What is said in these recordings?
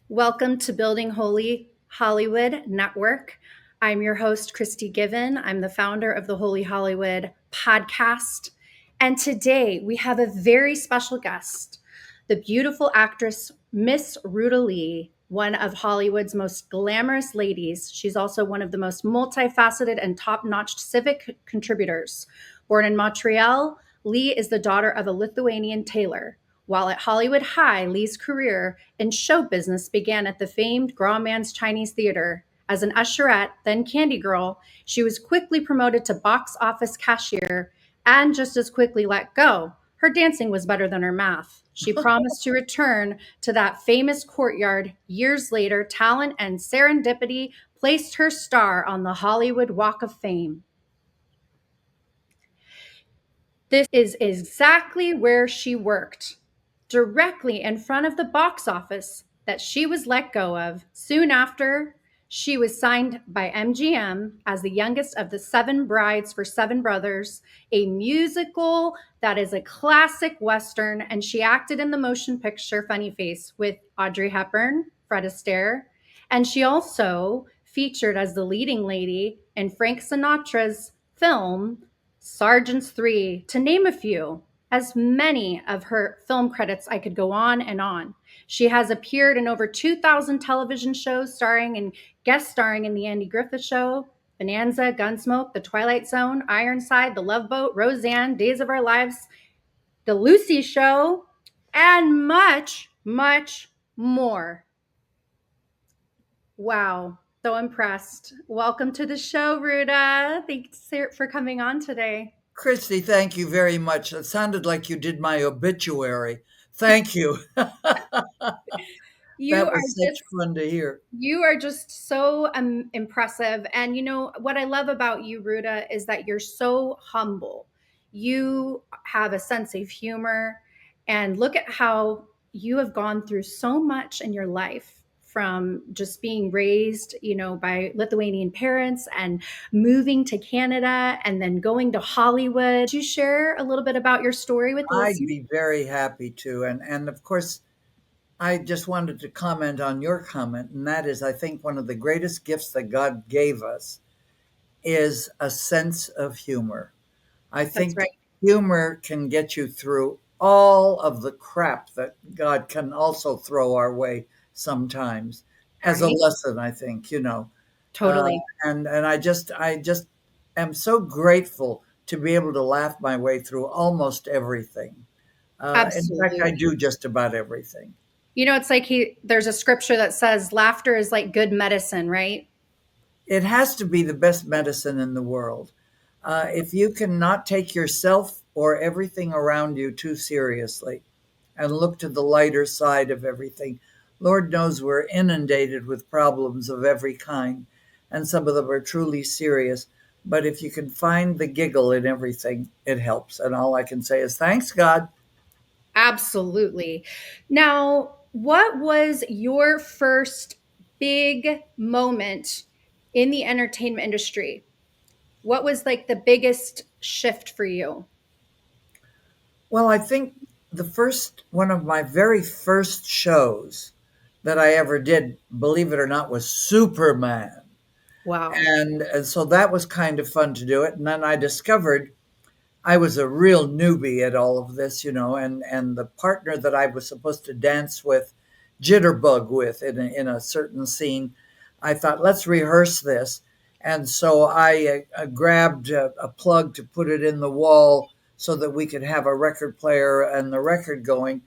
Welcome to Building Holy Hollywood Network. I'm your host, Christy Given. I'm the founder of the Holy Hollywood podcast. And today we have a very special guest, the beautiful actress, Miss Ruta Lee, one of Hollywood's most glamorous ladies. She's also one of the most multifaceted and top-notch civic contributors. Born in Montreal, Lee is the daughter of a Lithuanian tailor. While at Hollywood High, Lee's career in show business began at the famed Grauman's Chinese Theater. As an usherette, then candy girl, she was quickly promoted to box office cashier and just as quickly let go. Her dancing was better than her math. She promised to return to that famous courtyard. Years later, talent and serendipity placed her star on the Hollywood Walk of Fame. This is exactly where she worked, directly in front of the box office that she was let go of. Soon after, she was signed by MGM as the youngest of the seven brides for seven brothers, a musical that is a classic Western, and she acted in the motion picture Funny Face with Audrey Hepburn, Fred Astaire, and she also featured as the leading lady in Frank Sinatra's film Sergeants 3, to name a few. As many of her film credits, I could go on and on. She has appeared in over 2,000 television shows, starring and guest starring in The Andy Griffith Show, Bonanza, Gunsmoke, The Twilight Zone, Ironside, The Love Boat, Roseanne, Days of Our Lives, The Lucy Show, and much, much more. Wow, so impressed. Welcome to the show, Ruta. Thanks for coming on today. Christy, thank you very much. It sounded like you did my obituary. Thank you. You That are was such just fun to hear. you are just so impressive. And you know what I love about you, Ruta, is that you're so humble. You have a sense of humor, and look at how you have gone through so much in your life, from just being raised, by Lithuanian parents and moving to Canada and then going to Hollywood. Could you share a little bit about your story with the I'd listeners? be very happy to. And of course, I just wanted to comment on your comment, and that is, I think one of the greatest gifts that God gave us is a sense of humor. I That's think right. humor can get you through all of the crap that God can also throw our way sometimes as a Right. lesson, I think. Uh, Totally. and I just am so grateful to be able to laugh my way through almost everything. In fact, I Absolutely. do just about everything. It's like there's a scripture that says laughter is like good medicine, right? It has to be the best medicine in the world. If you cannot take yourself or everything around you too seriously and look to the lighter side of everything, Lord knows we're inundated with problems of every kind, and some of them are truly serious. But if you can find the giggle in everything, it helps. And all I can say is thanks, God. Absolutely. Now, what was your first big moment in the entertainment industry? What was like the biggest shift for you? Well, I think the first one of my very first shows that I ever did, believe it or not, was Superman. Wow. And so that was kind of fun to do it. And then I discovered I was a real newbie at all of this, and the partner that I was supposed to dance with, jitterbug with in a certain scene, I thought, let's rehearse this. And so I grabbed a plug to put it in the wall so that we could have a record player and the record going.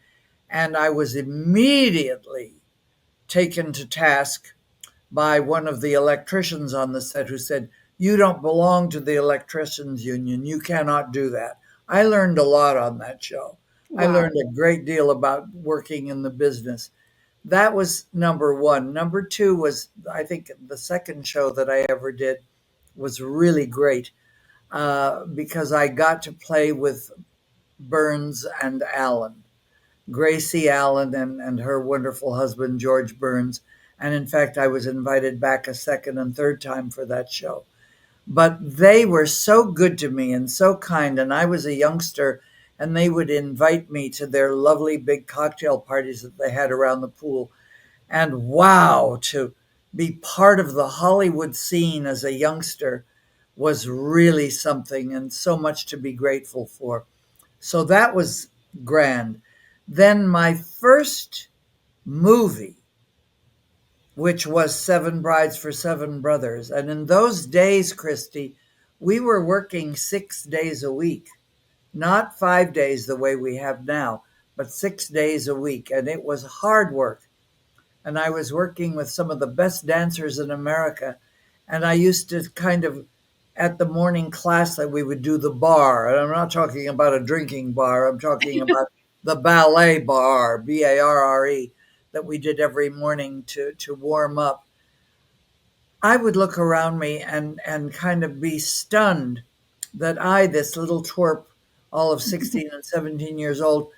And I was immediately taken to task by one of the electricians on the set who said, "You don't belong to the electricians union. You cannot do that." I learned a lot on that show. I Wow. learned a great deal about working in the business. That was number one. Number two was, I think, the second show that I ever did was really great because I got to play with Burns and Allen. Gracie Allen and her wonderful husband, George Burns. And in fact, I was invited back a second and third time for that show. But they were so good to me and so kind. And I was a youngster and they would invite me to their lovely big cocktail parties that they had around the pool. And wow, to be part of the Hollywood scene as a youngster was really something and so much to be grateful for. So that was grand. Then my first movie, which was Seven Brides for Seven Brothers. And in those days, Christy, we were working 6 days a week, not 5 days the way we have now, but 6 days a week. And it was hard work. And I was working with some of the best dancers in America. And I used to kind of, at the morning class, that we would do the bar. And I'm not talking about a drinking bar, I'm talking about the ballet bar, BARRE, that we did every morning to warm up. I would look around me and kind of be stunned that I, this little twerp, all of 16 and 17 years old,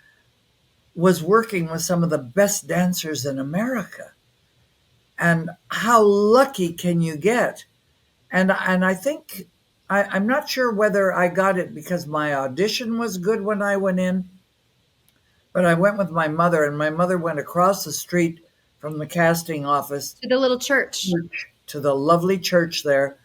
was working with some of the best dancers in America. And how lucky can you get? And I think I'm not sure whether I got it because my audition was good when I went in, but I went with my mother, and my mother went across the street from the casting office To the little church. to the lovely church there,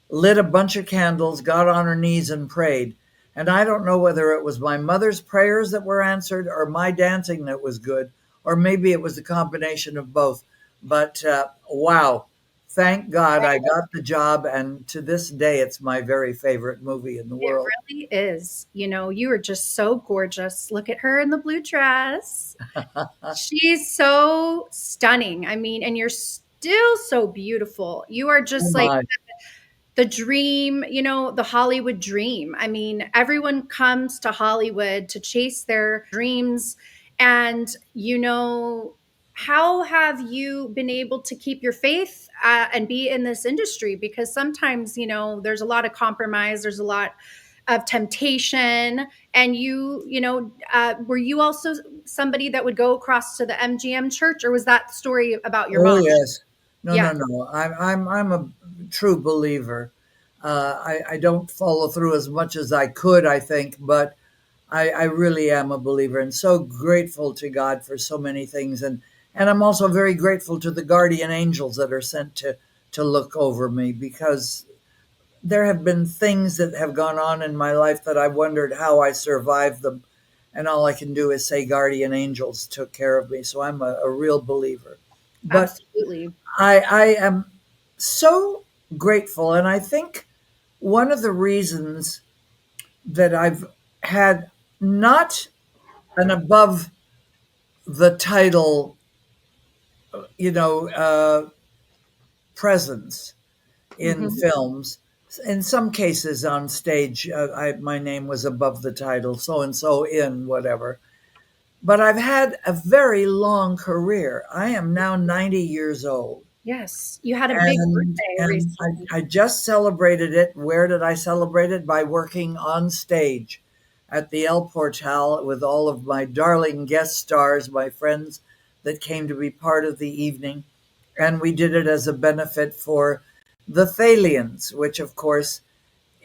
lit a bunch of candles, got on her knees and prayed. And I don't know whether it was my mother's prayers that were answered or my dancing that was good, or maybe it was a combination of both. But wow, thank God I got the job. And to this day, it's my very favorite movie in the It world. really is. You know, you are just so gorgeous. Look at her in the blue dress. She's so stunning. I mean, and you're still so beautiful. You are Oh just like my. the dream, you know, the Hollywood dream. I mean, everyone comes to Hollywood to chase their dreams. And, you know, how have you been able to keep your faith and be in this industry? Because sometimes, you know, there's a lot of compromise, there's a lot of temptation. And were you also somebody that would go across to the MGM church, or was that story about your Oh mom? yes. No, Yeah, no, no. I'm a true believer. I don't follow through as much as I could, I think, but I really am a believer and so grateful to God for so many things. And I'm also very grateful to the guardian angels that are sent to look over me, because there have been things that have gone on in my life that I wondered how I survived them. And all I can do is say guardian angels took care of me. So I'm a real believer. But absolutely. I am so grateful. And I think one of the reasons that I've had not an above the title, you know, presence in Mhm. films. In some cases on stage, my name was above the title, so and so in whatever. But I've had a very long career. I am now 90 years old. Yes, you had a big birthday And recently. I just celebrated it. Where did I celebrate it? By working on stage at the El Portal with all of my darling guest stars, my friends that came to be part of the evening. And we did it as a benefit for the Thalians, which of course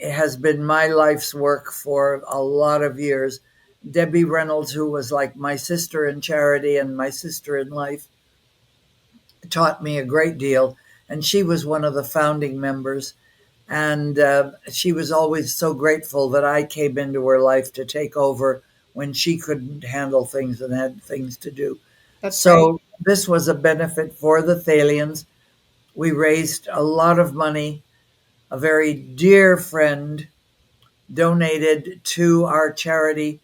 has been my life's work for a lot of years. Debbie Reynolds, who was like my sister in charity and my sister in life, taught me a great deal. And she was one of the founding members. And she was always so grateful that I came into her life to take over when she couldn't handle things and had things to do. That's right. So this was a benefit for the Thalians. We raised a lot of money. A very dear friend donated to our charity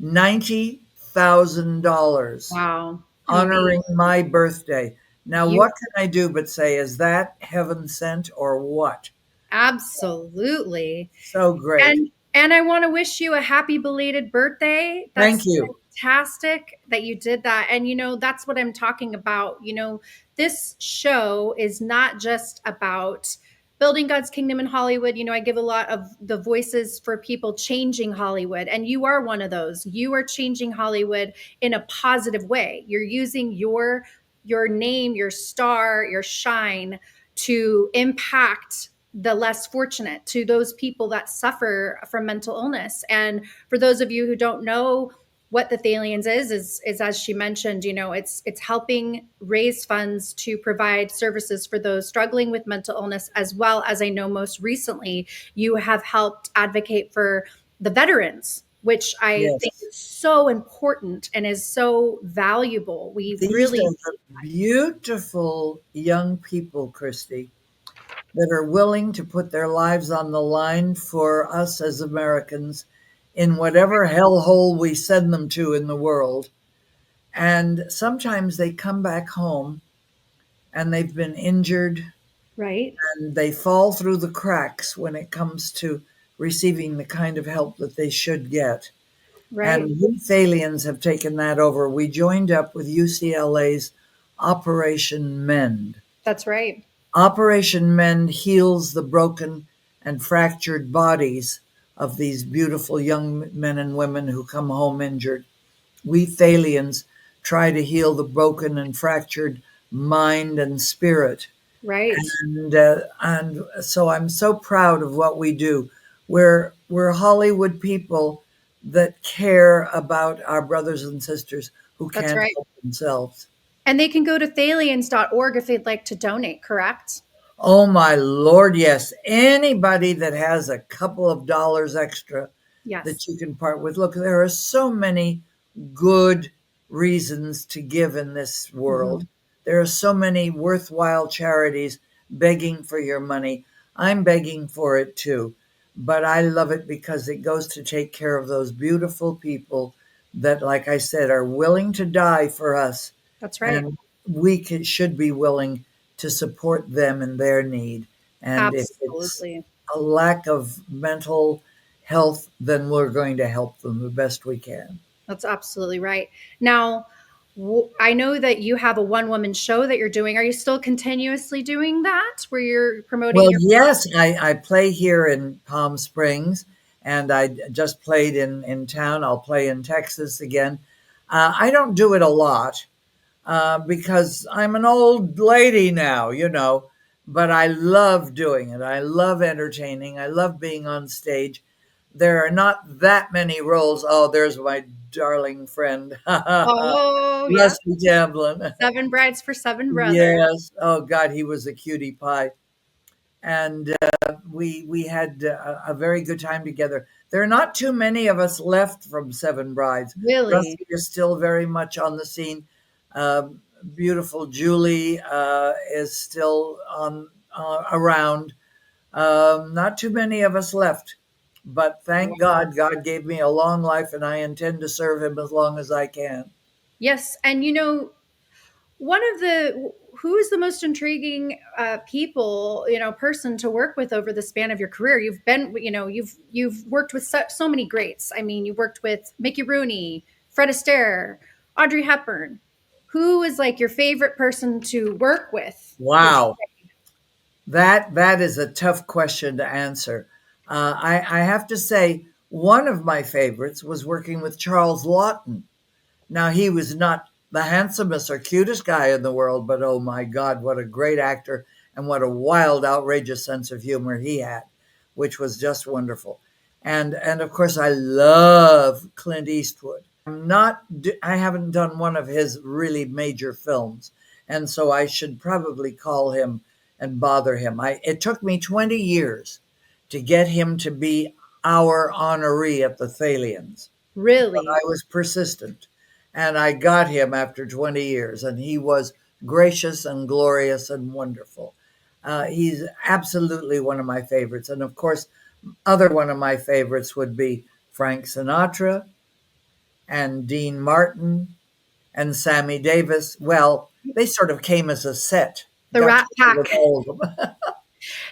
$90,000, Wow. honoring Amazing. my birthday. Now, You what can I do but say, is that heaven sent or what? absolutely. So great. And I want to wish you a happy belated birthday. Thank That's you. fantastic that you did that. And that's what I'm talking about. This show is not just about building God's kingdom in Hollywood. I give a lot of the voices for people changing Hollywood, and you are one of those. You are changing Hollywood in a positive way. You're using your name, your star, your shine to impact the less fortunate, to those people that suffer from mental illness. And for those of you who don't know what the Thalians is as she mentioned, it's helping raise funds to provide services for those struggling with mental illness, as well as, I know most recently you have helped advocate for the veterans, which I think Yes. is so important and is so valuable. We These really are the beautiful young people, Christy, that are willing to put their lives on the line for us as Americans in whatever hellhole we send them to in the world. And sometimes they come back home and they've been injured right, and they fall through the cracks when it comes to receiving the kind of help that they should get. right. And we Thalians have taken that over. We joined up with UCLA's Operation Mend. That's right. Operation Mend heals the broken and fractured bodies of these beautiful young men and women who come home injured. We Thalians try to heal the broken and fractured mind and spirit. Right. And so I'm so proud of what we do. We're Hollywood people that care about our brothers and sisters who That's can't right. help themselves. And they can go to thalians.org if they'd like to donate, correct? Oh my Lord, yes. Anybody that has a couple of dollars extra that Yes. you can part with. Look, there are so many good reasons to give in this world. Mhm. There are so many worthwhile charities begging for your money. I'm begging for it too. But I love it because it goes to take care of those beautiful people that, like I said, are willing to die for us. That's right. And should be willing to support them in their need. And if it's Absolutely. a lack of mental health, then we're going to help them the best we can. That's absolutely right. Now, I know that you have a one woman show that you're doing. Are you still continuously doing that where you're promoting Well, your? yes, I play here in Palm Springs, and I just played in town. I'll play in Texas again. I don't do it a lot because I'm an old lady now, but I love doing it. I love entertaining. I love being on stage. There are not that many roles. Oh, there's my darling friend, Oh, yeah. Rusty Tamblyn. Seven brides for seven brothers. Yes. Oh God, he was a cutie pie, and we had a very good time together. There are not too many of us left from Seven Brides. Really? Rusty is still very much on the scene. Um, Beautiful Julie is still on around. Not too many of us left, but thank Wow. God, God gave me a long life, and I intend to serve Him as long as I can. Yes. And one of the who is the most intriguing people, person to work with over the span of your career? You've been, you've worked with so many greats. I mean, you've worked with Mickey Rooney, Fred Astaire, Audrey Hepburn. Who is like your favorite person to work with? Would you Wow, that is a tough question to answer. I have to say, one of my favorites was working with Charles Lawton. Now, he was not the handsomest or cutest guy in the world, but oh my God, what a great actor and what a wild, outrageous sense of humor he had, which was just wonderful. And of course, I love Clint Eastwood. I haven't done one of his really major films, and so I should probably call him and bother him. It took me 20 years to get him to be our honoree at the Thalians, but I really? was persistent. And I got him after 20 years, and he was gracious and glorious and wonderful. He's absolutely one of my favorites. And of course, other one of my favorites would be Frank Sinatra and Dean Martin and Sammy Davis. Well, they sort of came as a set. The Got to Rat play with Pack. all of them.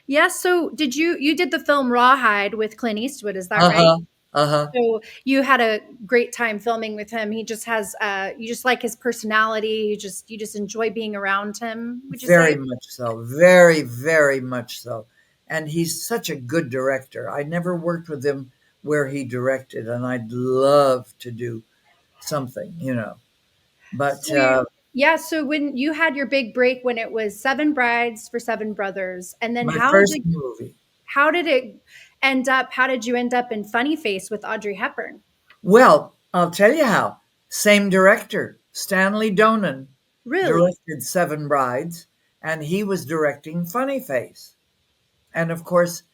Yes. So you did the film Rawhide with Clint Eastwood? Is that Uh right? huh. Uh huh. So you had a great time filming with him. He just has you just like his personality. You just enjoy being around him, would you Very say? much so. Very, very much so. And he's such a good director. I never worked with him where he directed, and I'd love to do something. But So you're Yeah, so when you had your big break when it was Seven Brides for Seven Brothers, and then My first movie. how did it end up? How did you end up in Funny Face with Audrey Hepburn? Well, I'll tell you how. Same director, Stanley Donen, Really? directed Seven Brides, and he was directing Funny Face. And of course,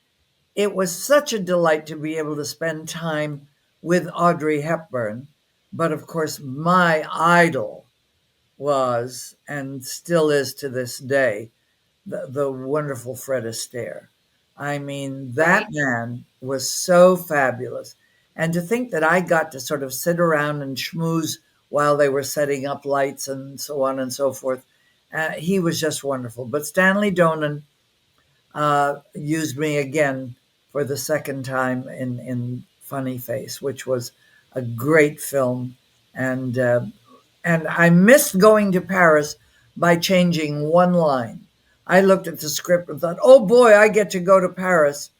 it was such a delight to be able to spend time with Audrey Hepburn. But of course, my idol was, and still is to this day, the wonderful Fred Astaire. I mean, that Right. man was so fabulous. And to think that I got to sort of sit around and schmooze while they were setting up lights and so on and so forth, he was just wonderful. But Stanley Donen used me again for the second time in Funny Face, which was a great film. And, uh, and I missed going to Paris by changing one line. I looked at the script and thought, oh boy, I get to go to Paris.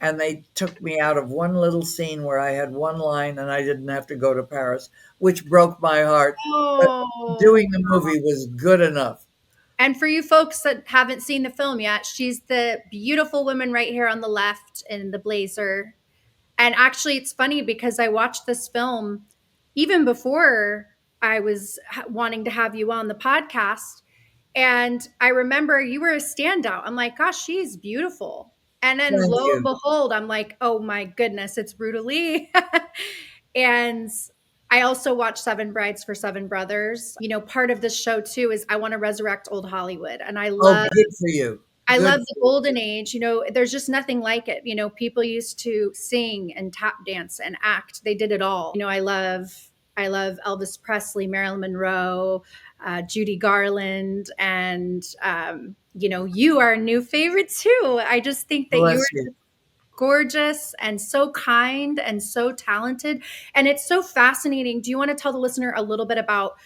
And they took me out of one little scene where I had one line and I didn't have to go to Paris, which broke my heart. But Oh. doing the movie was good enough. And for you folks that haven't seen the film yet, she's the beautiful woman right here on the left in the blazer. And actually, it's funny because I watched this film even before I was wanting to have you on the podcast. And I remember you were a standout. I'm like, gosh, she's beautiful. And then Thank lo and you. behold, I'm like, oh my goodness, it's Ruta Lee. And I also watched Seven Brides for Seven Brothers. Part of this show too is I want to resurrect old Hollywood. And Oh, good for you. I Good love for the you. golden age. There's just nothing like it. People used to sing and tap dance and act. They did it all. I love Elvis Presley, Marilyn Monroe, Judy Garland, and you are a new favorite too. I just think that you Bless are you. gorgeous and so kind and so talented, and it's so fascinating. Do you want to tell the listener a little bit about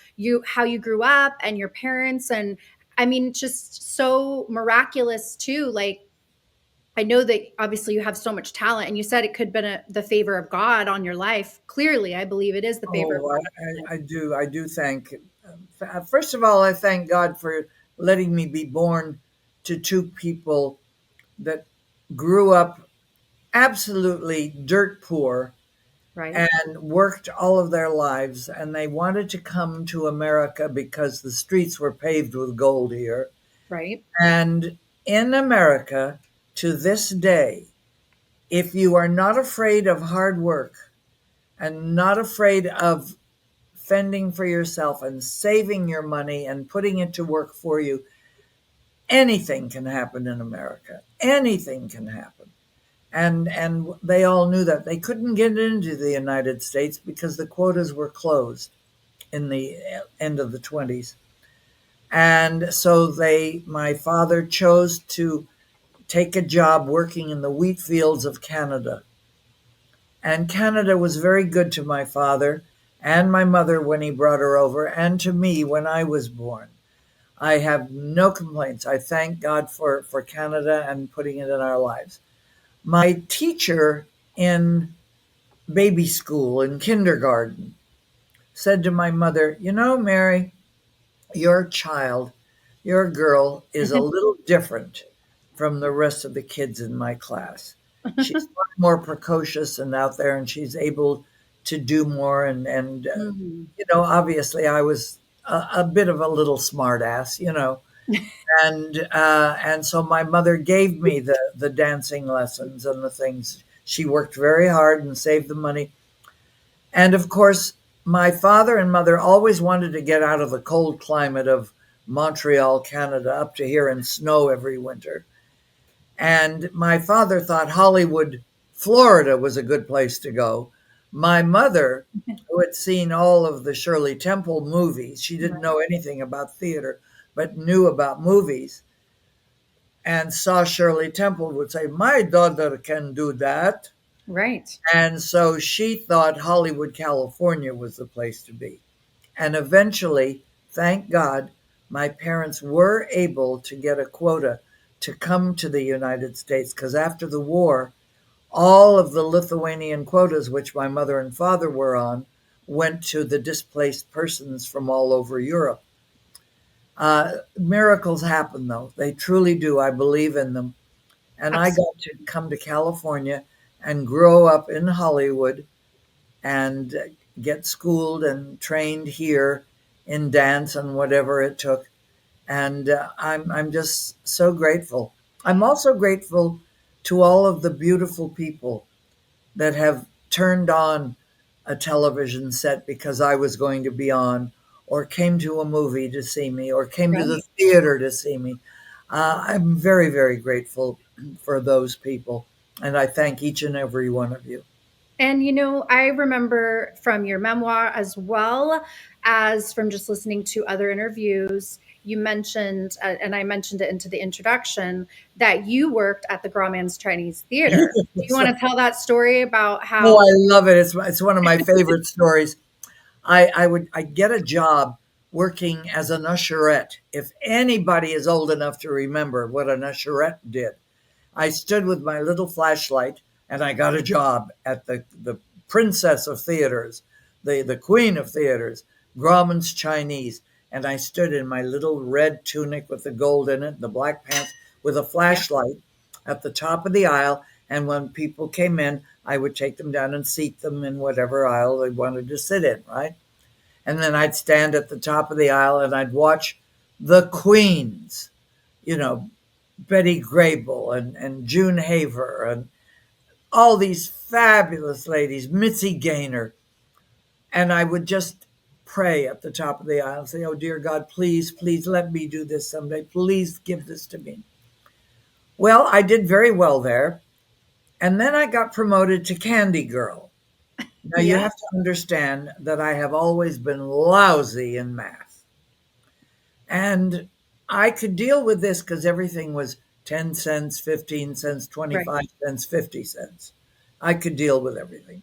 how you grew up and your parents? And I mean, just so miraculous too. Like, I know that obviously you have so much talent, and you said it could have been the favor of God on your life. Clearly, I believe it is the favor of Oh, God on your life. I do. I do thank. First of all, I thank God for letting me be born to two people that grew up absolutely dirt poor Right, and worked all of their lives, and they wanted to come to America because the streets were paved with gold here. right, And in America, to this day, if you are not afraid of hard work and not afraid of fending for yourself and saving your money and putting it to work for you, anything can happen in America. Anything can happen. And they all knew that they couldn't get into the United States because the quotas were closed in the end of the 20s. And so my father chose to take a job working in the wheat fields of Canada. And Canada was very good to my father and my mother when he brought her over, and to me when I was born. I have no complaints. I thank God for Canada and putting it in our lives. My teacher in baby school, in kindergarten, said to my mother, you know, Mary, your child, your girl is a little different from the rest of the kids in my class. She's much more precocious and out there, and she's able to do more. Mhm. Obviously, I was a bit of a little smart ass, and so my mother gave me the dancing lessons and the things. She worked very hard and saved the money. And of course, my father and mother always wanted to get out of the cold climate of Montreal, Canada, up to here in snow every winter. And my father thought Hollywood, Florida was a good place to go. My mother, who had seen all of the Shirley Temple movies, she didn't know anything about theater, but knew about movies, and saw Shirley Temple, would say, my daughter can do that. Right. And so she thought Hollywood, California was the place to be. And eventually, thank God, my parents were able to get a quota to come to the United States because after the war, all of the Lithuanian quotas, which my mother and father were on, went to the displaced persons from all over Europe. Miracles happen, though. They truly do. I believe in them. And I got Absolutely. to come to California and grow up in Hollywood and get schooled and trained here in dance and whatever it took. And I'm just so grateful. I'm also grateful to all of the beautiful people that have turned on a television set because I was going to be on, or came to a movie to see me, or came to the Right. theater to see me. I'm very, very grateful for those people, and I thank each and every one of you. And I remember from your memoir as well as from just listening to other interviews, you mentioned, and I mentioned it into the introduction, that you worked at the Grauman's Chinese Theater. Do you want to tell that story about Oh, how? I love it. It's one of my favorite stories. I get a job working as an usherette. If anybody is old enough to remember what an usherette did, I stood with my little flashlight and I got a job at the princess of theaters, the queen of theaters, Grauman's Chinese. And I stood in my little red tunic with the gold in it, the black pants, with a Yeah, flashlight at the top of the aisle. And when people came in, I would take them down and seat them in whatever aisle they wanted to sit in, right? And then I'd stand at the top of the aisle and I'd watch the queens, you know, Betty Grable and June Haver and all these fabulous ladies, Mitzi Gaynor. And I would just pray at the top of the aisle and say, oh, dear God, please, please let me do this someday. Please give this to me. Well, I did very well there. And then I got promoted to Candy Girl. Now, you yeah, have to understand that I have always been lousy in math. And I could deal with this because everything was 10 cents, 15 cents, right. 25 cents, 50 cents. I could deal with everything.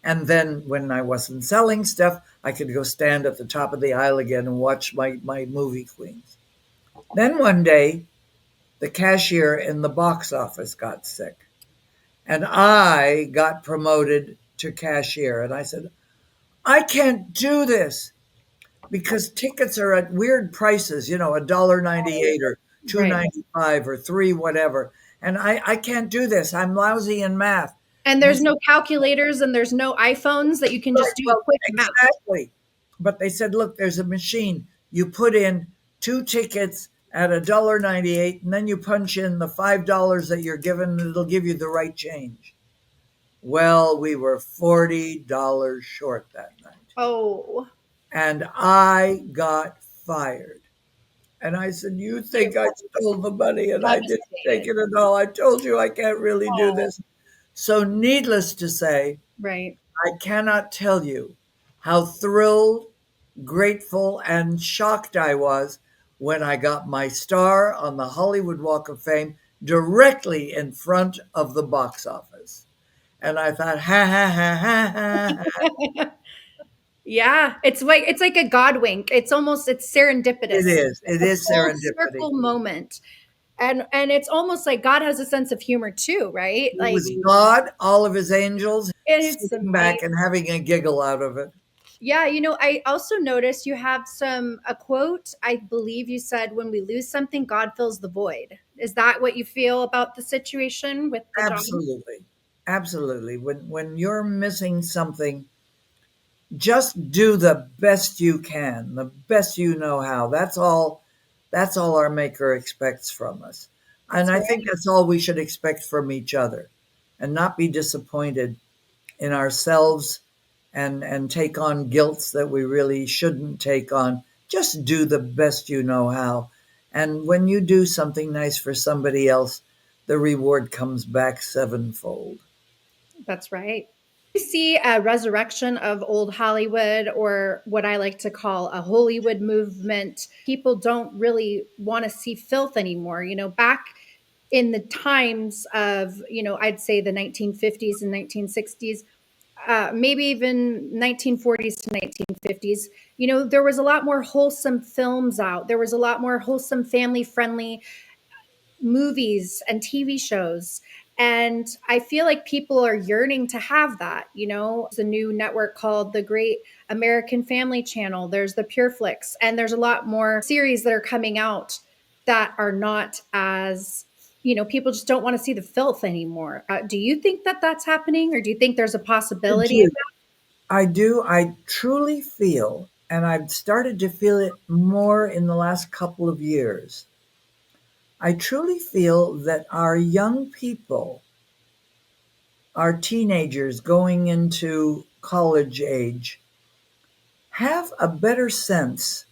And then when I wasn't selling stuff, I could go stand at the top of the aisle again and watch my movie queens. Then one day, the cashier in the box office got sick, and I got promoted to cashier. And I said, I can't do this because tickets are at weird prices, $1.98 or Right. 2.95 or three whatever. And I can't do this. I'm lousy in math. And And they there's said, no calculators and there's no iPhones that you can right, just do well, quick math. exactly. But they said, look, there's a machine. You put in two tickets at $1.98, and then you punch in the $5 that you're given, and it'll give you the right change. Well, we were $40 short that night. Oh, And I got fired. And I said, you you're think I stole the money? And I didn't take devastated. it at all. I told you I can't really do Oh, this. So, needless to say, right. I cannot tell you how thrilled, grateful, and shocked I was when I got my star on the Hollywood Walk of Fame directly in front of the box office. And I thought, ha ha ha ha ha. Ha. Yeah, it's like a God wink. It's It serendipitous. is. It A is full serendipity. circle moment. And it's almost like God has a sense of humor too, right? It Like, was God, all of his angels, it's sitting back amazing. and having a giggle out of it. Yeah, I also noticed you have a quote, I believe you said, when we lose something, God fills the void. Is that what you feel about the situation with the job? Absolutely. Absolutely. When you're missing something, just do the best you can, the best you know how. That's all our maker expects from us. And That's I right. think that's all we should expect from each other and not be disappointed in ourselves and take on guilt that we really shouldn't take on. Just do the best you know how. And when you do something nice for somebody else, the reward comes back sevenfold. That's right. You see a resurrection of old Hollywood, or what I like to call a Hollywood movement. People don't really want to see filth anymore. Back in the times of, I'd say the 1950s and 1960s, maybe even 1940s to 1950s, there was a lot more wholesome films out. There was a lot more wholesome, family friendly movies and TV shows. And I feel like people are yearning to have that. There's a new network called the Great American Family Channel. There's the Pure Flix, and there's a lot more series that are coming out that are not as, people just don't want to see the filth anymore. Do you think that that's happening, or do you think there's a I possibility of do. I do. I truly feel, and I've started to feel it more in the last couple of years. I truly feel that our young people, our teenagers going into college age, have a better sense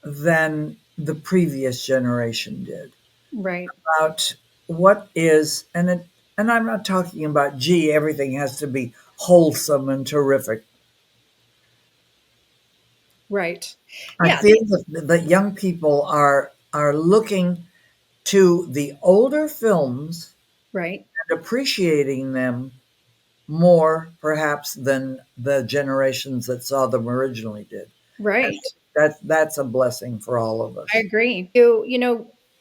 than the previous generation did that? Right, about what is, and I'm not talking about, gee, everything has to be wholesome and terrific. right. I Yeah, feel that young people are looking to the older films right, and appreciating them more, perhaps, than the generations that saw them originally did. And right. that's a blessing for all of I us. agree.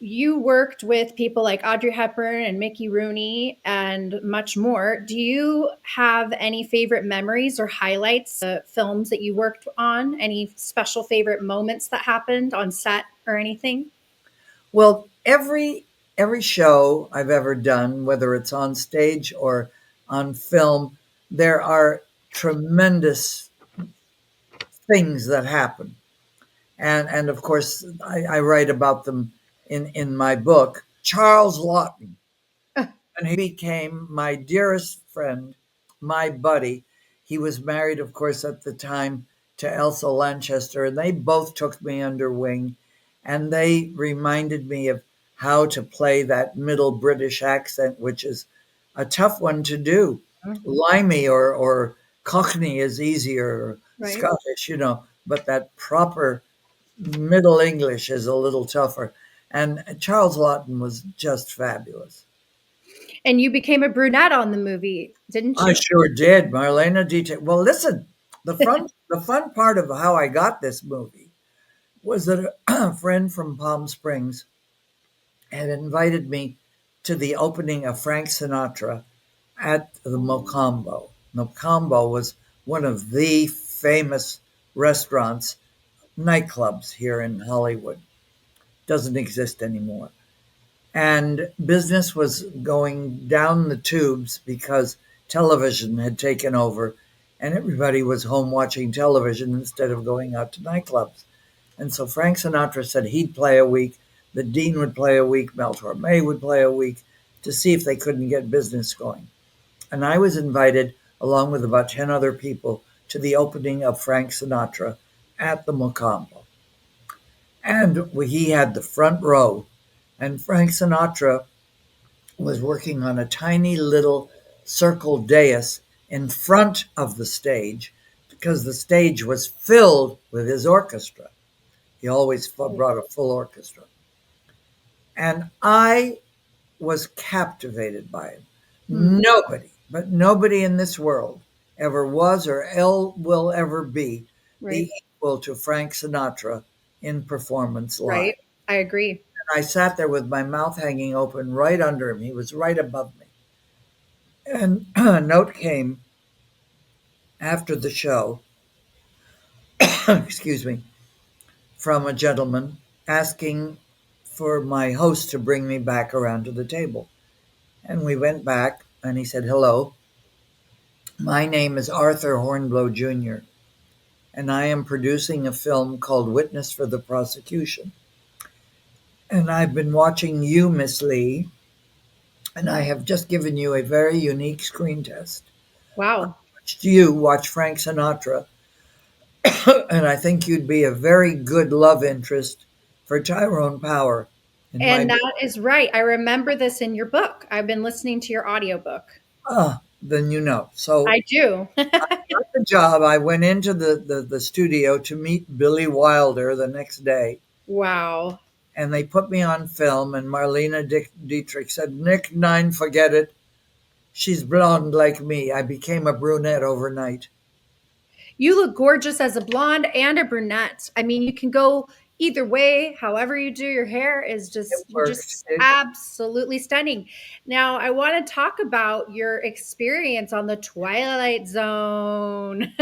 You worked with people like Audrey Hepburn and Mickey Rooney and much more. Do you have any favorite memories or highlights, films that you worked on? Any special favorite moments that happened on set or anything? Well, every show I've ever done, whether it's on stage or on film, there are tremendous things that happen. And of course I write about them in my book. Charles Lawton, and he became my dearest friend, my buddy. He was married, of course, at the time to Elsa Lanchester, and they both took me under wing, and they reminded me of how to play that middle British accent, which is a tough one to do. Limey or Cockney is easier, or Right. Scottish, but that proper Middle English is a little tougher. And Charles Lawton was just fabulous. And you became a brunette on the movie, didn't I you? sure did, Marlena Dietrich. Well, listen, the fun part of how I got this movie was that a friend from Palm Springs had invited me to the opening of Frank Sinatra at the Mocambo. Mocambo was one of the famous restaurants, nightclubs here in Hollywood. Doesn't exist anymore. And business was going down the tubes because television had taken over and everybody was home watching television instead of going out to nightclubs. And so Frank Sinatra said he'd play a week, the Dean would play a week, Mel Torme would play a week to see if they couldn't get business going. And I was invited, along with about 10 other people, to the opening of Frank Sinatra at the Mocambo. And he had the front row. And Frank Sinatra was working on a tiny little circle dais in front of the stage because the stage was filled with his orchestra. He always brought a full orchestra. And I was captivated by him. Hmm. Nobody, but nobody in this world ever was or will ever be Right. the equal to Frank Sinatra in performance live. Right. I agree. And I sat there with my mouth hanging open right under him. He was right above me. And a note came after the show, excuse me, from a gentleman asking for my host to bring me back around to the table. And we went back, and he said, "Hello, my name is Arthur Hornblow Jr., and I am producing a film called Witness for the Prosecution. And I've been watching you, Miss Lee, and I have just given you a very unique screen test. Wow. Watched you watch Frank Sinatra, and I think you'd be a very good love interest for Tyrone Power in my And that is right. I remember this in your book. I've been listening to your audiobook. then you know. So I do. got the job. I went into the studio to meet Billy Wilder the next day, Wow. and they put me on film. And Marlena Dietrich said, "Nick Nine, forget it. She's blonde like me." I became a brunette overnight. You look gorgeous as a blonde and a brunette. I mean, you can go Either way, however you do your hair is It just, you're worked. just absolutely stunning. Now, I want to talk about your experience on the Twilight Zone.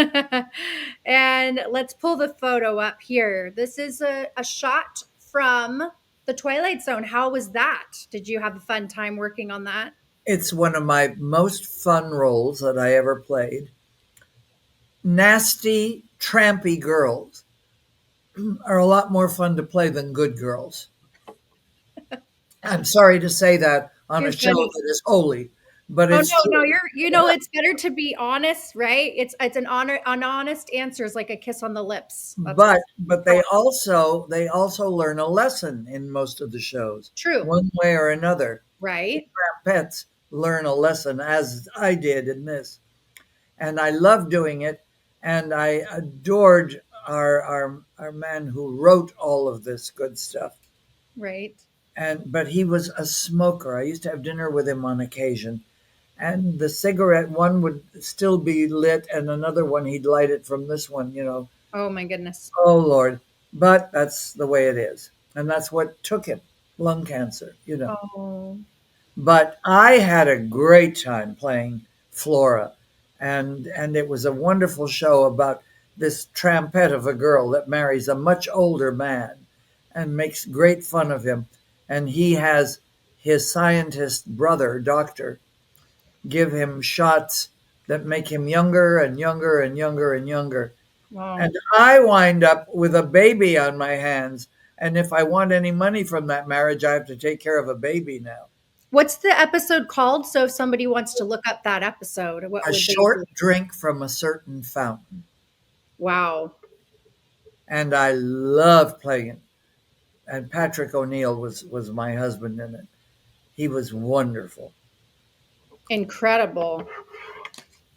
And let's pull the photo up here. This is a shot from the Twilight Zone. How was that? Did you have a fun time working on that? It's one of my most fun roles that I ever played. Nasty, trampy girls are a lot more fun to play than good girls. I'm sorry to say that on a You're show funny. that is holy, but Oh it's no, no, true. it's better to be honest, right? It's an honest answer is like a kiss on the lips. That's what But they also learn a lesson in most of the shows, true, one way or another. The right? pets learn a lesson, as I did in this, and I loved doing it, and I adored our man who wrote all of this good stuff. Right. And but he was a smoker. I used to have dinner with him on occasion, and the cigarette one would still be lit, and another one he'd light it from this one. Oh my goodness. Oh Lord. But that's the way it is. And that's what took him, lung cancer. Oh, But I had a great time playing Flora. And it was a wonderful show about this trampette of a girl that marries a much older man and makes great fun of him. And he has his scientist brother, doctor, give him shots that make him younger and younger and younger and younger. wow. And I wind up with a baby on my hands. And if I want any money from that marriage, I have to take care of a baby now. What's the episode called? So if somebody wants to look up that episode, what A would they do? short drink from a certain fountain. Wow. And I love playing it. And Patrick O'Neill was my husband in it. He was wonderful. Incredible.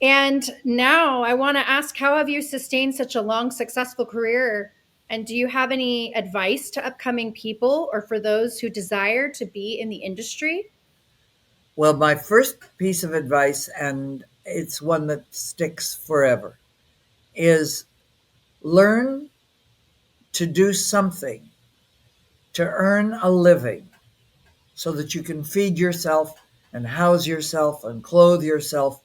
And now I want to ask, how have you sustained such a long, successful career? And do you have any advice to upcoming people or for those who desire to be in the industry? Well, my first piece of advice, and it's one that sticks forever, is learn to do something to earn a living so that you can feed yourself and house yourself and clothe yourself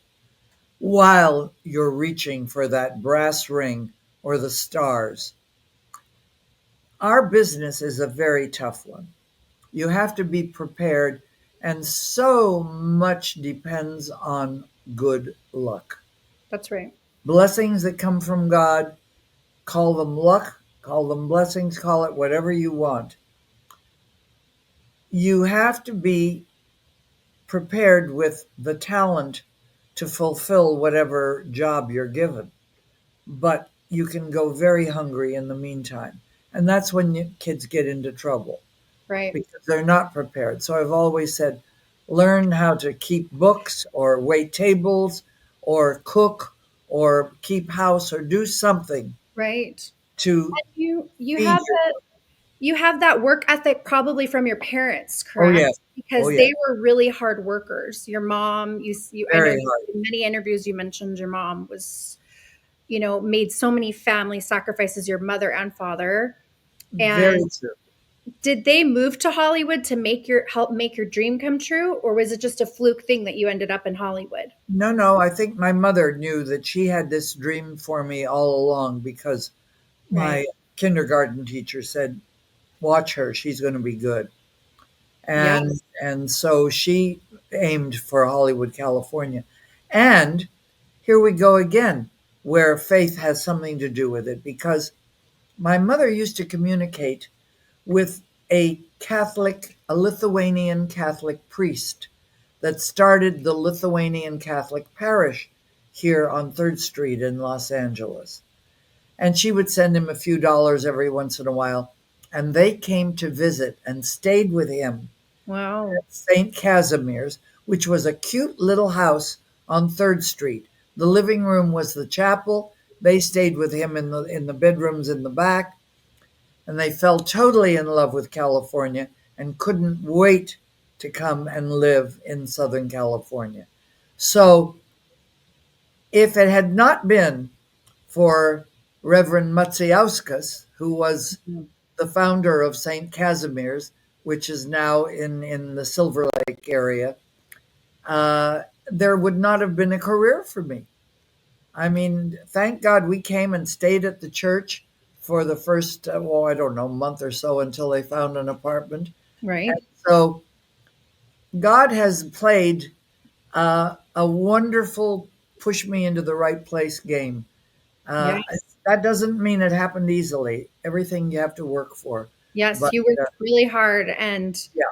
while you're reaching for that brass ring or the stars. Our business is a very tough one. You have to be prepared, and so much depends on good luck. That's right. Blessings that come from God, call them luck, call them blessings, call it whatever you want. You have to be prepared with the talent to fulfill whatever job you're given. But you can go very hungry in the meantime. And that's when kids get into trouble Right. because they're not prepared. So I've always said, learn how to keep books or wait tables or cook or keep house or do something Right. to You feed have your. that work ethic probably from your parents, Oh, yes. correct? Oh, Because yes. they were really hard workers. Your mom, I know Very hard. in many interviews you mentioned your mom was, made so many family sacrifices, your mother and father. Very And true. did they move to Hollywood to help make your dream come true, or was it just a fluke thing that you ended up in Hollywood? No, no, I think my mother knew that she had this dream for me all along because Right. my kindergarten teacher said, "Watch her; she's going to be good." And Yes. and so she aimed for Hollywood, California. And here we go again, where faith has something to do with it, because my mother used to communicate with a Lithuanian Catholic priest that started the Lithuanian Catholic parish here on 3rd Street in Los Angeles. And she would send him a few dollars every once in a while. And they came to visit and stayed with him Wow. at St. Casimir's, which was a cute little house on 3rd Street. The living room was the chapel. They stayed with him in the bedrooms in the back, and they fell totally in love with California and couldn't wait to come and live in Southern California. So, if it had not been for Reverend Matsiauskas, who was Mhm. the founder of St. Casimir's, which is now in the Silver Lake area, uh, there would not have been a career for me. I mean, thank God we came and stayed at the church for the first, well, I don't know, month or so until they found an apartment. Right. So God has played a wonderful push me into the right place game. Uh, Yes. that doesn't mean it happened easily. Everything you have to work for. Yes, But you worked really hard. And, yeah,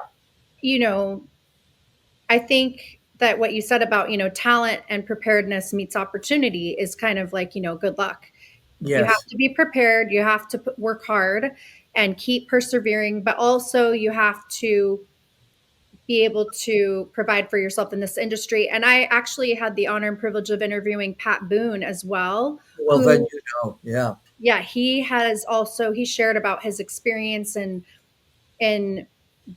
you know, I think that what you said about, talent and preparedness meets opportunity is kind of like, good luck. You have yes, to be prepared, you have to work hard and keep persevering, but also you have to be able to provide for yourself in this industry. And I actually had the honor and privilege of interviewing Pat Boone as well, well, then who, yeah, yeah, he shared about his experience in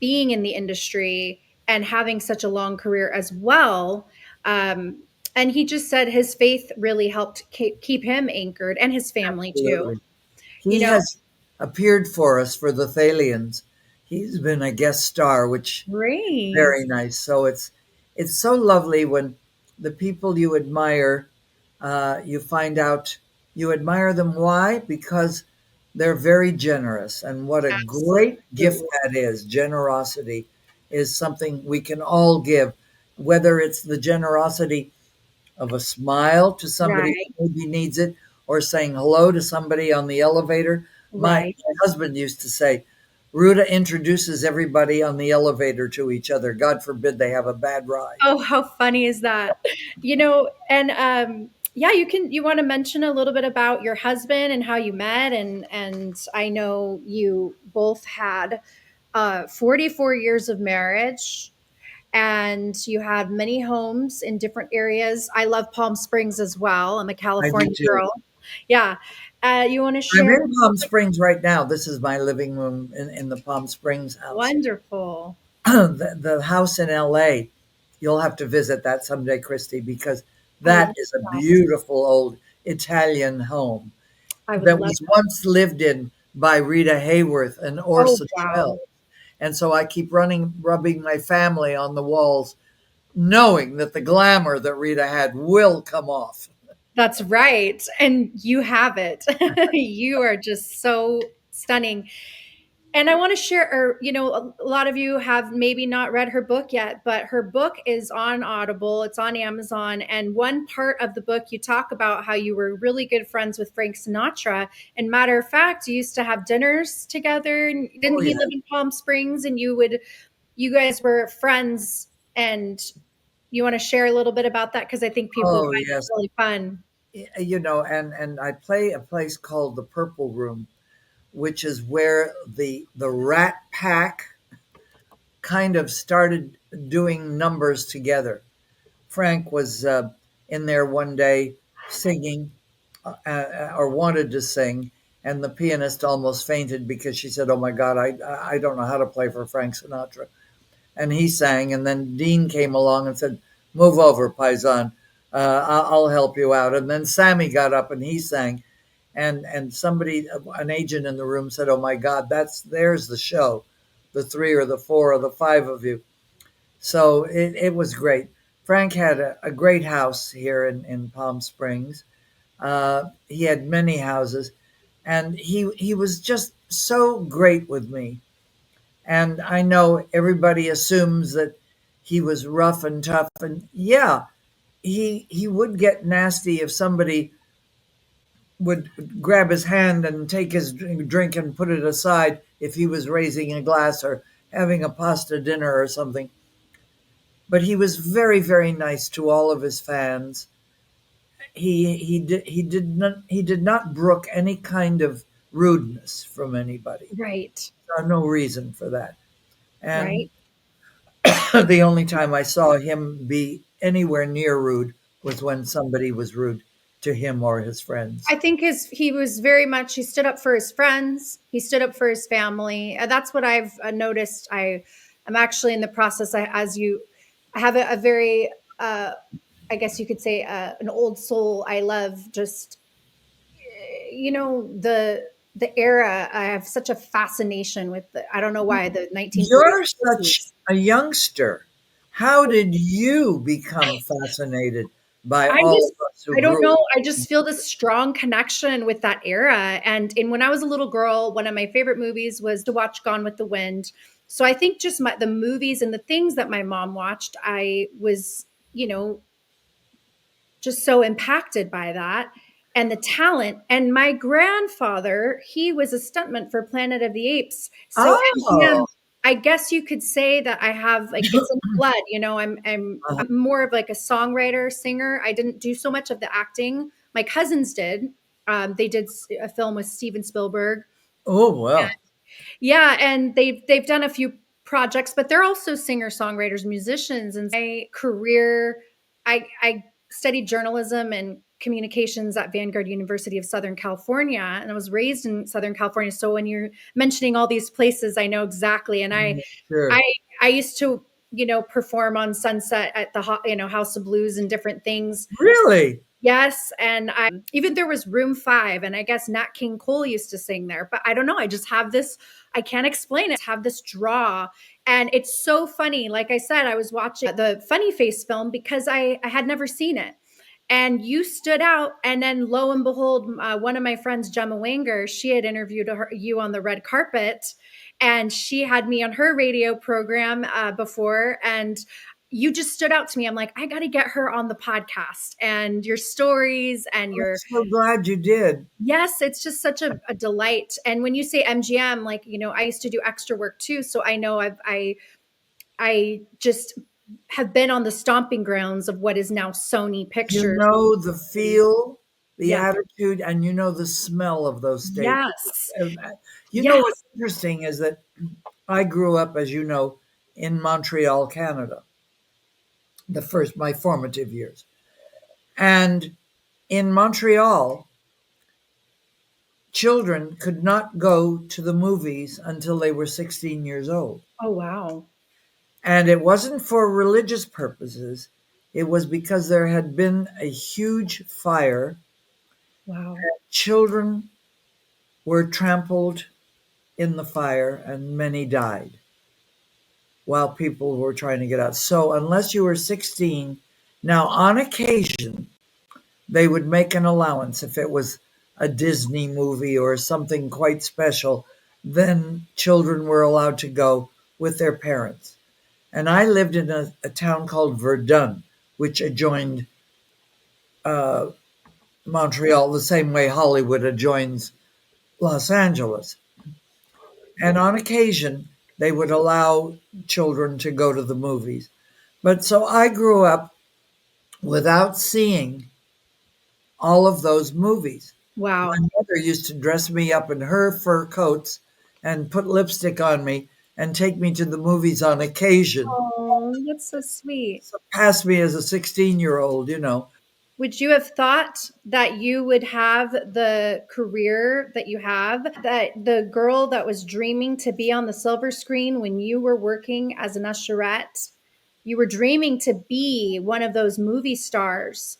being in the industry and having such a long career as well. And he just said his faith really helped keep him anchored and his family too. absolutely. You He know, has appeared for us for the Thalians. He's been a guest star, which great. very nice. So it's so lovely when the people you admire, you find out you admire them. Why? Because they're very generous, and what a great gift Absolutely. that is. Generosity is something we can all give, whether it's the generosity of a smile to somebody Right. who maybe needs it, or saying hello to somebody on the elevator. My Right. husband used to say, Ruta introduces everybody on the elevator to each other. God forbid they have a bad ride. Oh, how funny is that? And yeah, you want to mention a little bit about your husband and how you met, and I know you both had 44 years of marriage, and you had many homes in different areas. I love Palm Springs as well. I'm a I do California too. girl. Yeah. You want to I'm share? in Palm Springs right now. This is my living room in the Palm Springs house. Wonderful. The house in LA, you'll have to visit that someday, Christy, because I would that love is a that. beautiful old Italian home I would that love was that. once lived in by Rita Hayworth and Oh, Orson wow. Welles. And so I keep rubbing my family on the walls, knowing that the glamour that Rita had will come off. That's right. And you have it. You are just so stunning. And I want to share, or, a lot of you have maybe not read her book yet, but her book is on Audible, it's on Amazon. And one part of the book, you talk about how you were really good friends with Frank Sinatra. And matter of fact, you used to have dinners together. And didn't Oh, he yeah. live in Palm Springs? And you guys were friends. And you want to share a little bit about that? Because I think people Oh, find that yes. really fun. And I play a place called the Purple Room, which is where the Rat Pack kind of started doing numbers together. Frank was in there one day singing, or wanted to sing, and the pianist almost fainted because she said, "Oh my God, I don't know how to play for Frank Sinatra." And he sang, and then Dean came along and said, "Move over, Paisan. I'll help you out." And then Sammy got up and he sang, and somebody, an agent in the room, said, "Oh my God, there's the show, the three or the four or the five of you." So it was great. Frank had a great house here in Palm Springs. He had many houses, and he was just so great with me. And I know everybody assumes that he was rough and tough, and yeah, he would get nasty if somebody would grab his hand and take his drink and put it aside if he was raising a glass or having a pasta dinner or something. But he was very, very nice to all of his fans. He did not brook any kind of rudeness from anybody. Right. No reason for that. And Right. the only time I saw him be anywhere near rude was when somebody was rude to him or his friends. I think he was very much, he stood up for his friends, he stood up for his family. That's what I've noticed. I'm actually in the process, I have a very I guess you could say an old soul. I love just the the era. I have such a fascination with I don't know why, the 1930s, You're such 50s. a youngster. How did you become fascinated by I all just of us who I don't grew know, up? I just feel this strong connection with that era, and when I was a little girl, one of my favorite movies was to watch Gone with the Wind. So I think just the movies and the things that my mom watched, I was, just so impacted by that and the talent. And my grandfather, he was a stuntman for Planet of the Apes. So Oh, MGM, I guess you could say that I have like it's in the blood. I'm more of like a songwriter, singer. I didn't do so much of the acting. My cousins did. They did a film with Steven Spielberg. oh well. Yeah, and they've done a few projects, but they're also singer songwriters, musicians. And my career, I studied journalism and communications at Vanguard University of Southern California, and I was raised in Southern California. So when you're mentioning all these places, I know exactly. And I Sure. I used to perform on Sunset at the House of Blues and different things. Really? Yes, and I even there was Room 5, and I guess Nat King Cole used to sing there, but I don't know, I just have this, I can't explain it, have this draw, and it's so funny. Like I said, I was watching the Funny Face film because I had never seen it, and you stood out, and then lo and behold, one of my friends, Gemma Wanger, she had interviewed you on the red carpet, and she had me on her radio program before, and you just stood out to me. I'm like, I got to get her on the podcast, and your stories and I'm your, so glad you did. yes, it's just such a delight. And when you say MGM, like, I used to do extra work too. So I know I just have been on the stomping grounds of what is now Sony You Pictures. know the feel, the Yeah. attitude, and you know the smell of those stages. Yes. You know Yes. what's interesting is that I grew up, as you know, in Montreal, Canada, my formative years. And in Montreal, children could not go to the movies until they were 16 years old. Oh, wow. And it wasn't for religious purposes, it was because there had been a huge fire. Wow. Children were trampled in the fire, and many died while people were trying to get out. So, unless you were 16, now on occasion, they would make an allowance if it was a Disney movie or something quite special, then children were allowed to go with their parents. And I lived in a town called Verdun, which adjoined uh, Montreal the same way Hollywood adjoins Los Angeles. And on occasion, they would allow children to go to the movies. But so I grew up without seeing all of those movies. My Wow. mother used to dress me up in her fur coats and put lipstick on me and take me to the movies on occasion. Oh, that's so sweet. So pass me as a 16-year-old. Would you have thought that you would have the career that you have, that the girl that was dreaming to be on the silver screen when you were working as an usherette, you were dreaming to be one of those movie stars?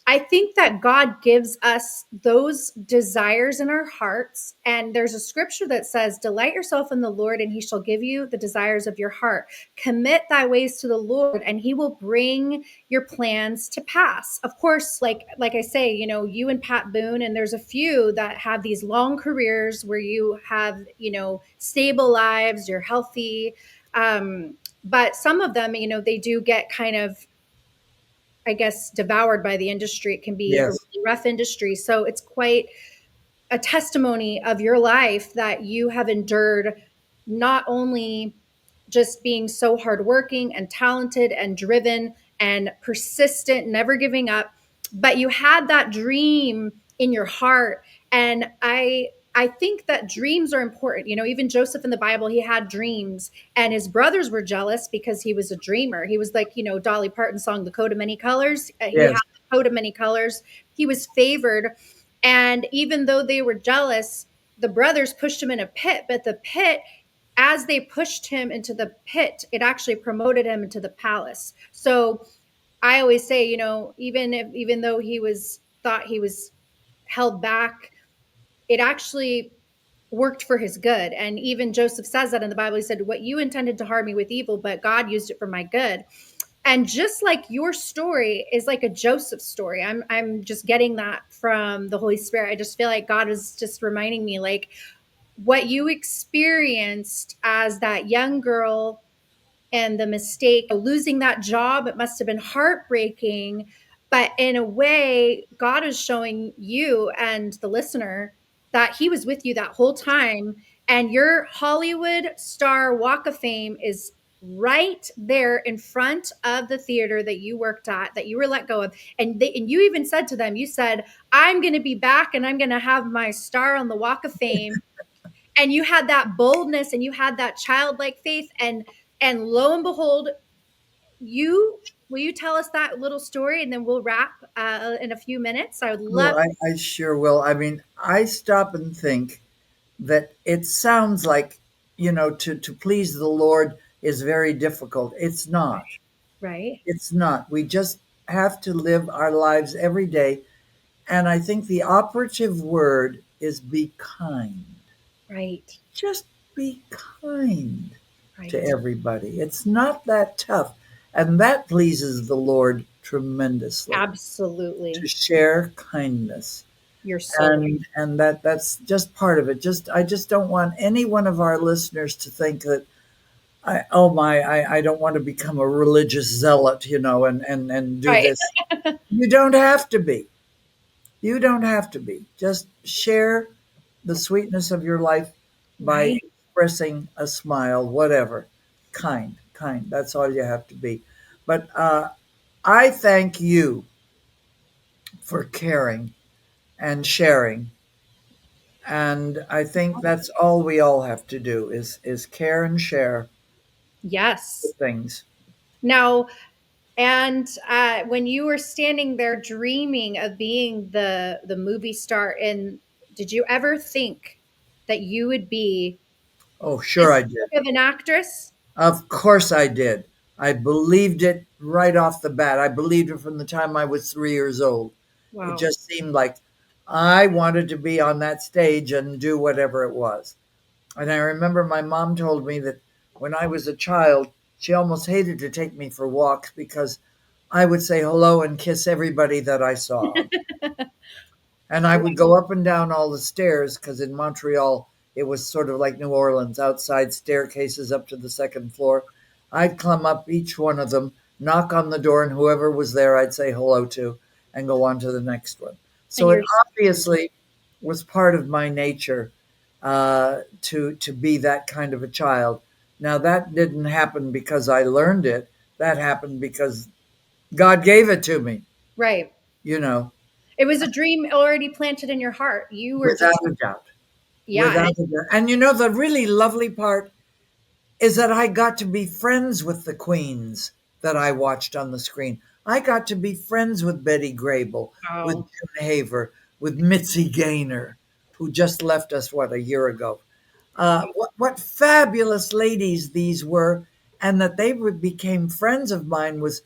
I think that God gives us those desires in our hearts. And there's a scripture that says, delight yourself in the Lord, and he shall give you the desires of your heart. Commit thy ways to the Lord, and he will bring your plans to pass. Of course, like I say, you and Pat Boone, and there's a few that have these long careers where you have, stable lives, you're healthy. But some of them, they do get kind of, I guess, devoured by the industry. It can be a Yes. really rough industry. So it's quite a testimony of your life that you have endured, not only just being so hardworking and talented and driven and persistent, never giving up, but you had that dream in your heart. And I think that dreams are important. Even Joseph in the Bible, he had dreams, and his brothers were jealous because he was a dreamer. He was like, Dolly Parton's song, The Coat of Many Colors. He had Yes. the coat of many colors. He was favored. And even though they were jealous, the brothers pushed him in a pit, but the pit, as they pushed him into the pit, it actually promoted him into the palace. So I always say, even though he was thought he was held back, it actually worked for his good. And even Joseph says that in the Bible. He said, "What you intended to harm me with evil, but God used it for my good." And just like your story is like a Joseph story, I'm just getting that from the Holy Spirit. I just feel like God is just reminding me, like, what you experienced as that young girl and the mistake of losing that job, it must have been heartbreaking. But in a way, God is showing you and the listener that he was with you that whole time. And your Hollywood star walk of fame is right there in front of the theater that you worked at, that you were let go of. And you even said to them, you said, "I'm going to be back and I'm going to have my star on the walk of fame." And you had that boldness and you had that childlike faith, and lo and behold, you will you tell us that little story, and then we'll wrap in a few minutes. I would Oh, love. I sure will. I mean, I stop and think that it sounds like, to please the Lord is very difficult. It's not. Right, It's not. We just have to live our lives every day. And I think the operative word is be kind. right, Just be kind to right. everybody. It's not that tough. And that pleases the Lord tremendously, to Absolutely. share kindness. You're so right. And that's just part of it. I just don't want any one of our listeners to think that I don't want to become a religious zealot, and do Right, this. You don't have to be. You don't have to be. Just share the sweetness of your life by right. expressing a smile, whatever. Kind, kind. That's all you have to be. But I thank you for caring and sharing. And I think that's all we all have to do is care and share Yes. things. Now, and when you were standing there dreaming of being the movie star, and did you ever think that you would be Oh, sure this I did. big of an actress? Of course I did. I believed it right off the bat. I believed it from the time I was 3 years old. It Wow. just seemed like I wanted to be on that stage and do whatever it was. And I remember my mom told me that when I was a child, she almost hated to take me for walks because I would say hello and kiss everybody that I saw. And I would go up and down all the stairs because in Montreal, it was sort of like New Orleans, outside staircases up to the second floor. I'd climb up each one of them, knock on the door, and whoever was there, I'd say hello to and go on to the next one. And So it you're obviously was part of my nature to be that kind of a child. Now, that didn't happen because I learned it, that happened because God gave it to me, right. you know, It was a dream already planted in your heart. You were without just, a doubt. yeah. Without a doubt. And the really lovely part is that I got to be friends with the queens that I watched on the screen. I got to be friends with Betty Grable, with Wow. June Haver, with Mitzi Gaynor, who just left us, a year ago. What fabulous ladies these were, and that they became friends of mine was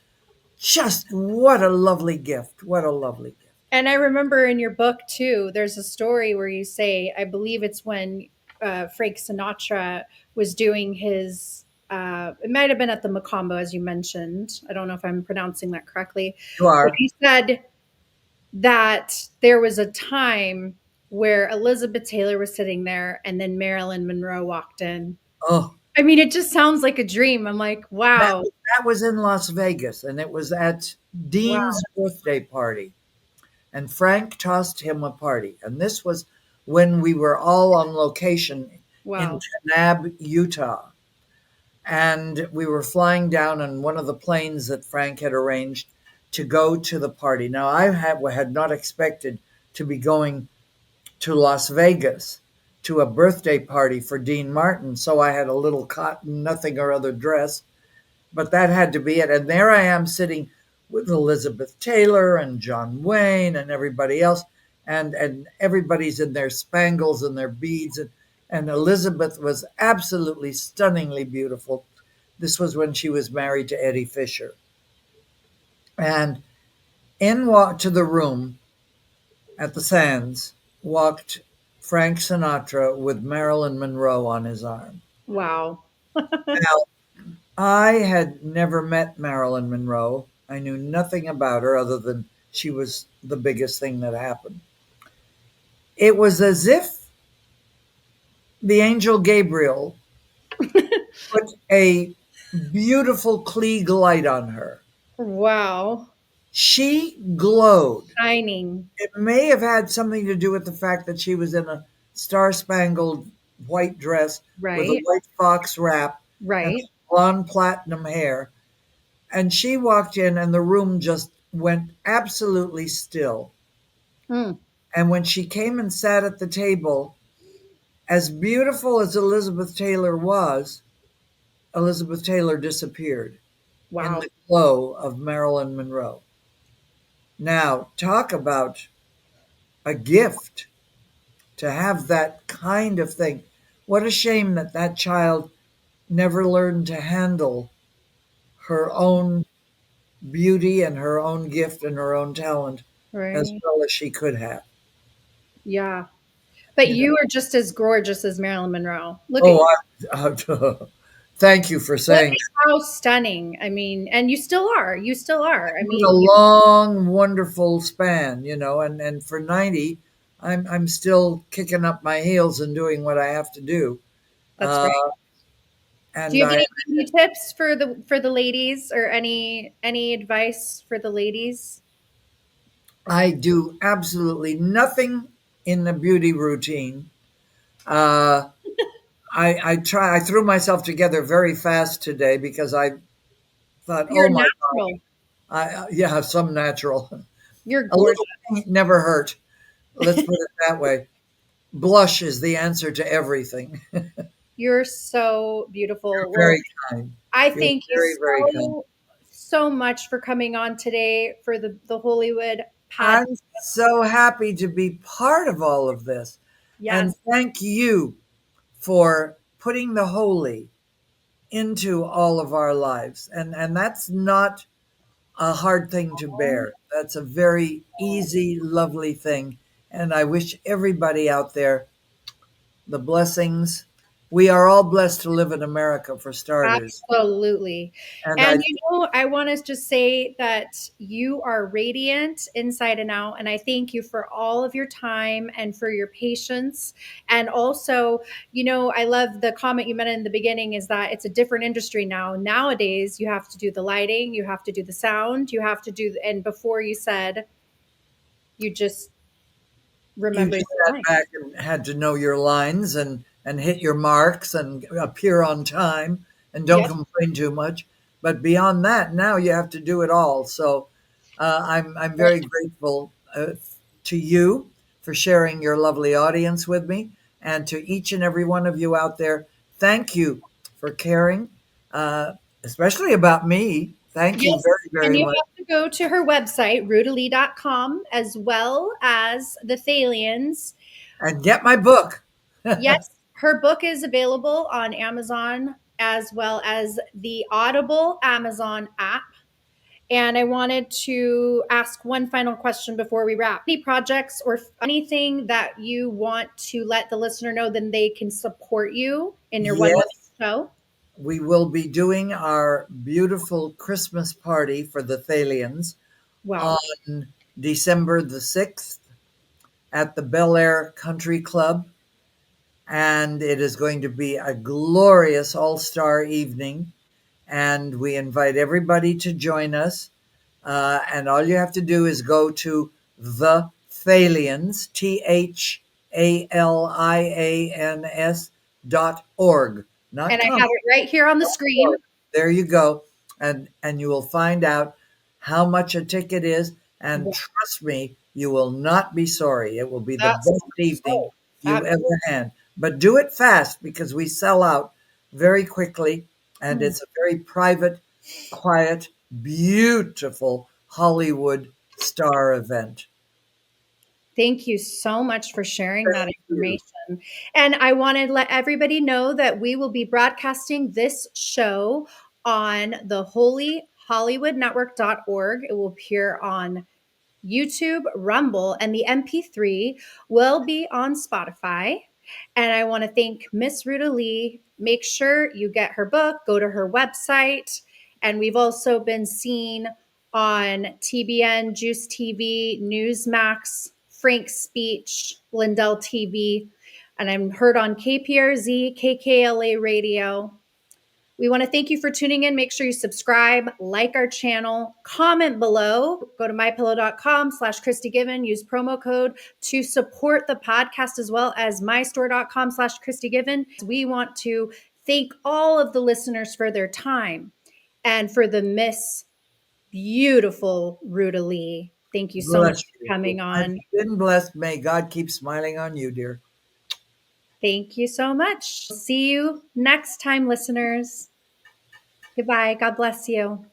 just what a lovely gift. What a lovely gift. And I remember in your book too, there's a story where you say, I believe it's when Frank Sinatra was doing his, it might have been at the Macombo, as you mentioned. I don't know if I'm pronouncing that correctly. You But are. he said that there was a time where Elizabeth Taylor was sitting there and then Marilyn Monroe walked in. Oh, I mean, it just sounds like a dream. I'm like, that wow, that was in Las Vegas, and it was at wow, Dean's birthday party. And Frank tossed him a party. And this was when we were all on location in wow. Kanab, Utah. And we were flying down on one of the planes that Frank had arranged to go to the party. Now, I had not expected to be going to Las Vegas to a birthday party for Dean Martin. So I had a little cotton, nothing or other dress, but that had to be it. And there I am sitting with Elizabeth Taylor and John Wayne and everybody else, and everybody's in their spangles and their beads, and Elizabeth was absolutely stunningly beautiful. This was when she was married to Eddie Fisher, and in walked to the room at the Sands walked Frank Sinatra with Marilyn Monroe on his arm. Wow. Now, I had never met Marilyn Monroe. I knew nothing about her other than she was the biggest thing that happened. It was as if the angel Gabriel put a beautiful Klieg light on her. Wow. She glowed. Shining. It may have had something to do with the fact that she was in a star spangled white dress with a Right. white fox wrap and Right. blonde platinum hair. And she walked in, and the room just went absolutely still. Mm. And when she came and sat at the table, as beautiful as Elizabeth Taylor was, Elizabeth Taylor disappeared in Wow. the glow of Marilyn Monroe. Now, talk about a gift to have that kind of thing. What a shame that that child never learned to handle her own beauty and her own gift and her own talent as Right. well as she could have. Yeah. But You know, you are just as gorgeous as Marilyn Monroe. Look at you. oh, thank you for Look saying that. at how stunning. I mean, and you still are. You still are. I It's mean, a long, wonderful span, and for 90, I'm still kicking up my heels and doing what I have to do. that's right. Uh, Do and you have I, any beauty tips for the ladies or any advice for the ladies? I do absolutely nothing in the beauty routine. Uh, I threw myself together very fast today because I thought, You're oh my natural. yeah, some natural. You're A gorgeous. little thing never hurt. Let's put it that way. Blush is the answer to everything. You're You're so beautiful. Well, very kind. I You're thank you very, very kind. so much for coming on today for the Hollywood podcast. I'm so happy to be part of all of this. And Yes. thank you for putting the holy into all of our lives. And that's not a hard thing to bear. That's a very easy, lovely thing. And I wish everybody out there the blessings. We are all blessed to live in America, for starters. Absolutely. And And I, I want to just say that you are radiant inside and out. And I thank you for all of your time and for your patience. And also, I love the comment you made in the beginning is that it's a different industry now. Nowadays, you have to do the lighting, you have to do the sound, you have to do, and before you said you just you remember just your sat line. back and had to know your lines and hit your marks and appear on time and don't Yes. complain too much. But beyond that, now you have to do it all. So I'm very grateful to you for sharing your lovely audience with me, and to each and every one of you out there. Thank you for caring, uh, especially about me. Thank you Yes. very, And very you much. have to go to her website, rutalee.com, as well as the Thalians. And get my book. Yes, her book is available on Amazon as well as the Audible Amazon app. And I wanted to ask one final question before we wrap. Any projects or anything that you want to let the listener know, then they can support you in your one woman Yes, show? we will be doing our beautiful Christmas party for the Thalians Wow. on December the 6th at the Bel Air Country Club. And it is going to be a glorious all star evening. And we invite everybody to join us. And all you have to do is go to the Thalians, THALIANS.org, not And I com. have it right here on the screen. There you go. And you will find out how much a ticket is. And Wow, trust me, you will not be sorry. It will be the that's best evening so you fabulous. ever had. But do it fast because we sell out very quickly. And Hmm. it's a very private, quiet, beautiful Hollywood star event. Thank you so much for sharing that Thank you. information. And I want to let everybody know that we will be broadcasting this show on the Holy Hollywood Network.org. It will appear on YouTube, Rumble, and the MP3 will be on Spotify. And I want to thank Miss Ruta Lee. Make sure you get her book, go to her website. And we've also been seen on TBN, Juice TV, Newsmax, Frank's Speech, Lindell TV, and I'm heard on KPRZ, KKLA Radio. We want to thank you for tuning in. Make sure you subscribe, like our channel, comment below. Go to mypillow.com/ChristyGiven. Use promo code to support the podcast, as well as mystore.com/ChristyGiven. We want to thank all of the listeners for their time and for the Miss Beautiful Ruta Lee. Thank you so much Bless for you. coming I've on. been blessed. May God keep smiling on you, dear. Thank you so much. See you next time, listeners. Goodbye. God bless you.